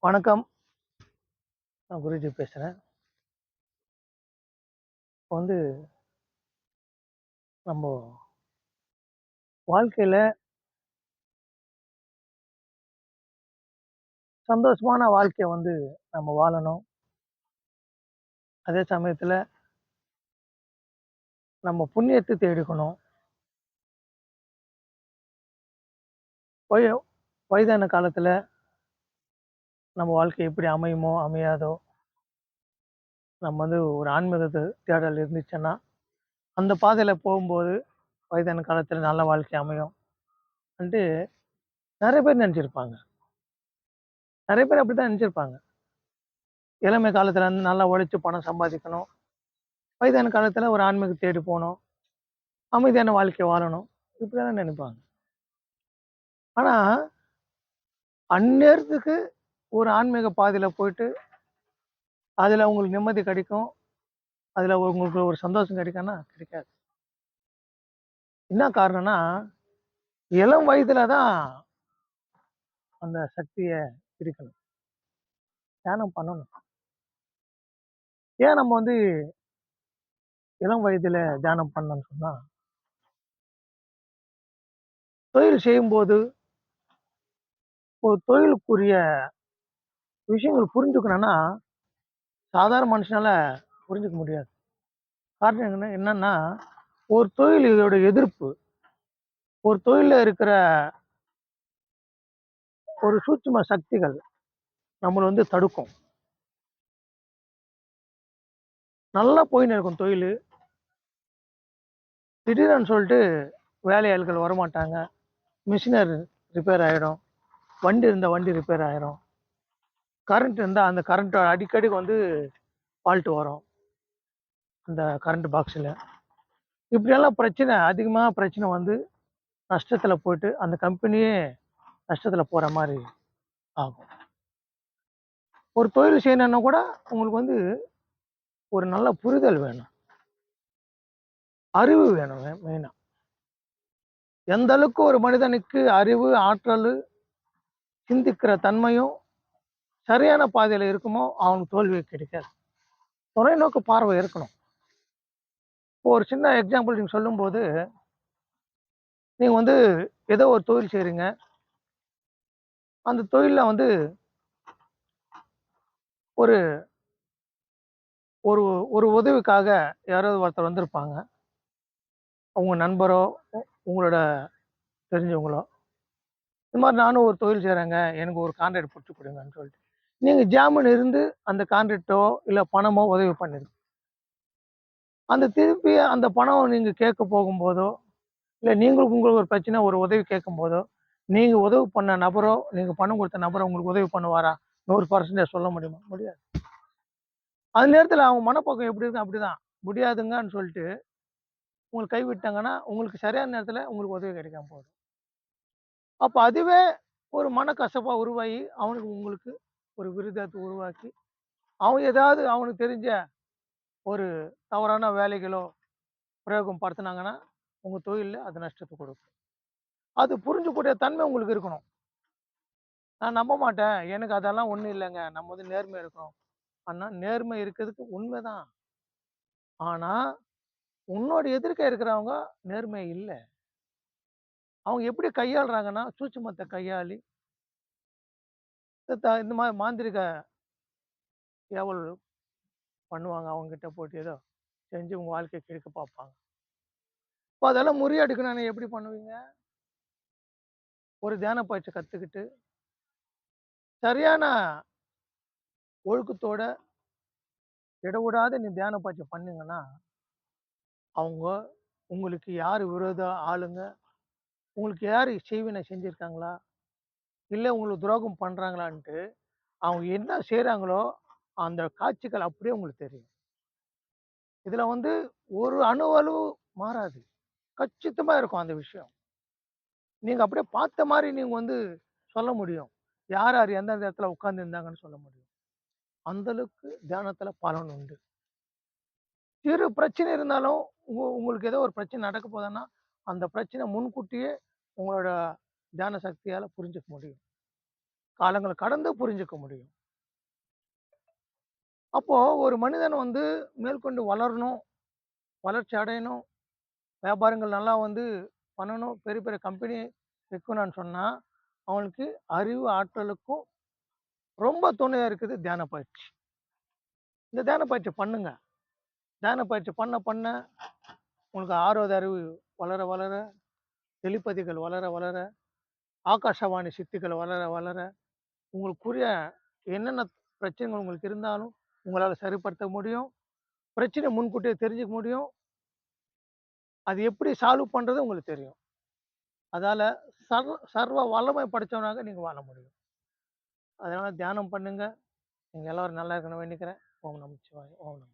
வணக்கம். நான் குருஜி பேசுறேன். இப்ப வந்து நம்ப வாழ்க்கையில சந்தோஷமான வாழ்க்கைய வந்து நம்ம வாழணும். அதே சமயத்துல நம்ம புண்ணியத்த தேடிக்கணும். வய வயதான காலத்துல நம்ம வாழ்க்கை எப்படி அமையுமோ, அமையாதோ, நம்ம வந்து ஒரு ஆன்மீகத்த தேடல் இருந்துச்சுன்னா, அந்த பாதையில போகும்போது வயதான காலத்துல நல்ல வாழ்க்கை அமையும். ன்ட்டு நெறைய பேர் நெனச்சிருப்பாங்க. நெறைய பேர் அப்படித்தான் நெனச்சிருப்பாங்க. இளமை காலத்துல வந்து நல்லா உழைச்சு பணம் சம்பாதிக்கணும். வயதான காலத்துல ஒரு ஆன்மீகம் தேடி போணும். அமைதியான வாழ்க்கை வாழணும். இப்படிலாம் நெனைப்பாங்க. ஆனா அந்நேரத்துக்கு ஒரு ஆன்மீக பாதையில போயிட்டு, அதுல உங்களுக்கு நிம்மதி கிடைக்கும். அதுல உங்களுக்கு ஒரு சந்தோஷம் கிடைக்கும்னா, கிடைக்காது. என்ன காரணம்னா, இளம் வயதுல தான் அந்த சக்திய பிடிக்கணும். தியானம் பண்ணணும். ஏன் நம்ம வந்து இளம் வயதுல தியானம் பண்ணணும்னு சொன்னா, தொழில் செய்யும்போது, ஒரு தொழிலுக்குரிய விஷயங்கள் புரிஞ்சுக்கணும்னா, சாதாரண மனுஷனால புரிஞ்சுக்க முடியாது. காரணம் என்னன்னா, ஒரு தொழில் இதோட எதிர்ப்பு. ஒரு தொழில்ல இருக்கிற ஒரு சூட்சும சக்திகள் நம்மள வந்து தடுக்கும். நல்லா போயின்னு இருக்கும் தொழிலு. திடீர்னு சொல்லிட்டு வேலையாட்கள் வரமாட்டாங்க. மிஷினர் ரிப்பேர் ஆயிடும். வண்டி இருந்தா வண்டி ரிப்பேர் ஆயிரும். கரண்ட் இருந்தா அந்த கரண்ட் அடிக்கடி வந்து ஃபால்ட் வரும். அந்த கரண்ட் பாக்ஸ்ல. இப்படியெல்லாம் பிரச்சனை அதிகமா பிரச்சனை வந்து நஷ்டத்துல போயிட்டு அந்த கம்பெனியே நஷ்டத்துல போற மாரி ஆகும். ஒரு தொழில் செய்யணும்னா கூட உங்களுக்கு வந்து ஒரு நல்ல புரிதல் வேணும். அறிவு வேணும் மெயினா. எந்த அளவுக்கு ஒரு மனிதனுக்கு அறிவு, ஆற்றலு, சிந்திக்கிற தன்மையும் சரியான பாதையில இருக்குமோ, அவனுக்கு தோல்வி கிடைக்காது. தொலைநோக்கு பார்வை இருக்கணும். இப்போ ஒரு சின்ன எக்ஸாம்பிள் நீங்க சொல்லும்போது, நீங்க வந்து ஏதோ ஒரு தொழில் செய்றீங்க. அந்த தொழில்ல வந்து ஒரு ஒரு ஒரு உதவிக்காக யாராவது ஒருத்தர் வந்திருப்பாங்க. உங்க நண்பரோ, உங்களோட தெரிஞ்சவங்களோ, இந்த மாரி நானும் ஒரு தொழில் செய்றேங்க. எனக்கு ஒரு கான்ட்ராக்ட் புடிச்சு குடுங்கன்னு சொல்லிட்டு. நீங்க ஜாமீன் இருந்து அந்த கான்ட்ராக்ட்டோ, இல்ல பணமோ உதவி பண்ணிருங்க. அந்த திருப்பி அந்த பணம் நீங்க கேட்க போகும்போதோ, இல்ல நீங்களுக்கு உங்களுக்கு ஒரு பிரச்சனை ஒரு உதவி கேட்கும்போதோ, நீங்க உதவி பண்ண நபரோ, நீங்க பணம் குடுத்த நபரோ உங்களுக்கு உதவி பண்ணுவாரா? 100% சொல்ல முடியுமா? முடியாது. அந்த நேரத்துல அவங்க மனப்போக்கம் எப்படி இருக்கும்? அப்படிதான். முடியாதுங்கன்னு சொல்லிட்டு உங்கள கைவிட்டாங்கன்னா, உங்களுக்கு சரியான நேரத்துல உங்களுக்கு உதவி கிடைக்காம போயிடும். அப்ப அதுவே ஒரு மனக்கசப்பா உருவாகி, அவனுக்கு உங்களுக்கு ஒரு விரோதத்த உருவாக்கி, அவன் ஏதாவது அவனுக்கு தெரிஞ்ச ஒரு தவறான வேலைகளோ, பிரயோகம் படுத்துனாங்கன்னா, உங்க தொழில்ல அது நஷ்டத்த கொடுக்கும். அது புரிஞ்சுக்கூடிய தன்மை உங்களுக்கு இருக்கணும். நான் நம்ப மாட்டேன். எனக்கு அதெல்லாம் ஒண்ணும் இல்லங்க. நம்ம வந்து நேர்மையா இருக்கணும். ஆனா, நேர்மை இருக்கிறதுக்கு உண்மைதான். ஆனா, உன்னோட எதிர்க்க இருக்கிறவங்க நேர்மை இல்ல. அவங்க எப்படி கையாளுறாங்கன்னா, சூட்சுமத்த கையாளி, இந்த மாரி மாந்திரீக ஏவல் பண்ணுவாங்க. அவங்ககிட்ட போட்டு ஏதோ செஞ்சு உங்க வாழ்க்கைய கெடுக்க பார்ப்பாங்க. அப்ப அதெல்லாம் முறியடிக்கணும்னா எப்படி பண்ணுவீங்க? ஒரு தியான பயிற்சி கத்துக்கிட்டு, சரியான ஒழுக்கத்தோட, இடைவிடாத நீ தியான பயிற்சி பண்ணீங்கன்னா, அவங்க உங்களுக்கு யாரு விரோத ஆளுங்க, உங்களுக்கு யாரு செய்வினை செஞ்சிருக்காங்களா? இல்ல உங்களுக்கு துரோகம் பண்றாங்களான்ட்டு, அவங்க என்ன செய்றாங்களோ, அந்த காட்சிகள் அப்படியே உங்களுக்கு தெரியும். இதுல வந்து ஒரு அணுவளவு மாறாது. கச்சிதமா இருக்கும் அந்த விஷயம். நீங்க அப்படியே பார்த்த மாரி நீங்க வந்து சொல்ல முடியும். யார் யார் எந்தெந்த இடத்துல உட்கார்ந்திருந்தாங்கன்னு சொல்ல முடியும். அந்த அளவுக்கு தியானத்துல பலன் உண்டு. சிறு பிரச்சனை இருந்தாலும், உங்களுக்கு ஏதோ ஒரு பிரச்சனை நடக்க போதுன்னா, அந்த பிரச்சனை முன்கூட்டியே உங்களோட தியான சக்தியால புரிஞ்சுக்க முடியும். காலங்கள கடந்து புரிஞ்சுக்க முடியும். அப்போ ஒரு மனிதன் வந்து மேற்கொண்டு வளரணும், வளர்ச்சி அடையணும், வியாபாரங்கள் நல்லா வந்து பண்ணணும், பெரிய பெரிய கம்பெனி வைக்கணும்னு சொன்னா, அவனுக்கு அறிவு ஆற்றலுக்கும் ரொம்ப துணையா இருக்குது தியான பயிற்சி. இந்த தியான பயிற்சி பண்ணுங்க. தியான பயிற்சி பண்ண பண்ண உங்களுக்கு 6வது அறிவு வளர வளர, டெலிபதிகள் வளர வளர, ஆகாஷவாணி சித்திகள் வளர வளர, உங்களுக்குரிய என்னென்ன பிரச்சனைகள் உங்களுக்கு இருந்தாலும், உங்களால சரிப்படுத்த முடியும். பிரச்சனைய முன்கூட்டியே தெரிஞ்சுக்க முடியும். அது எப்படி சால்வ் பண்றது உங்களுக்கு தெரியும். அதால சர்வ வல்லமை படைச்சவனாக நீங்க வாழ முடியும். அதனால தியானம் பண்ணுங்க. நீங்க எல்லாரும் நல்லா இருக்கணும்னு வேண்டிக்கிறேன். ஓம் நமச்சிவாய. ஓம் நம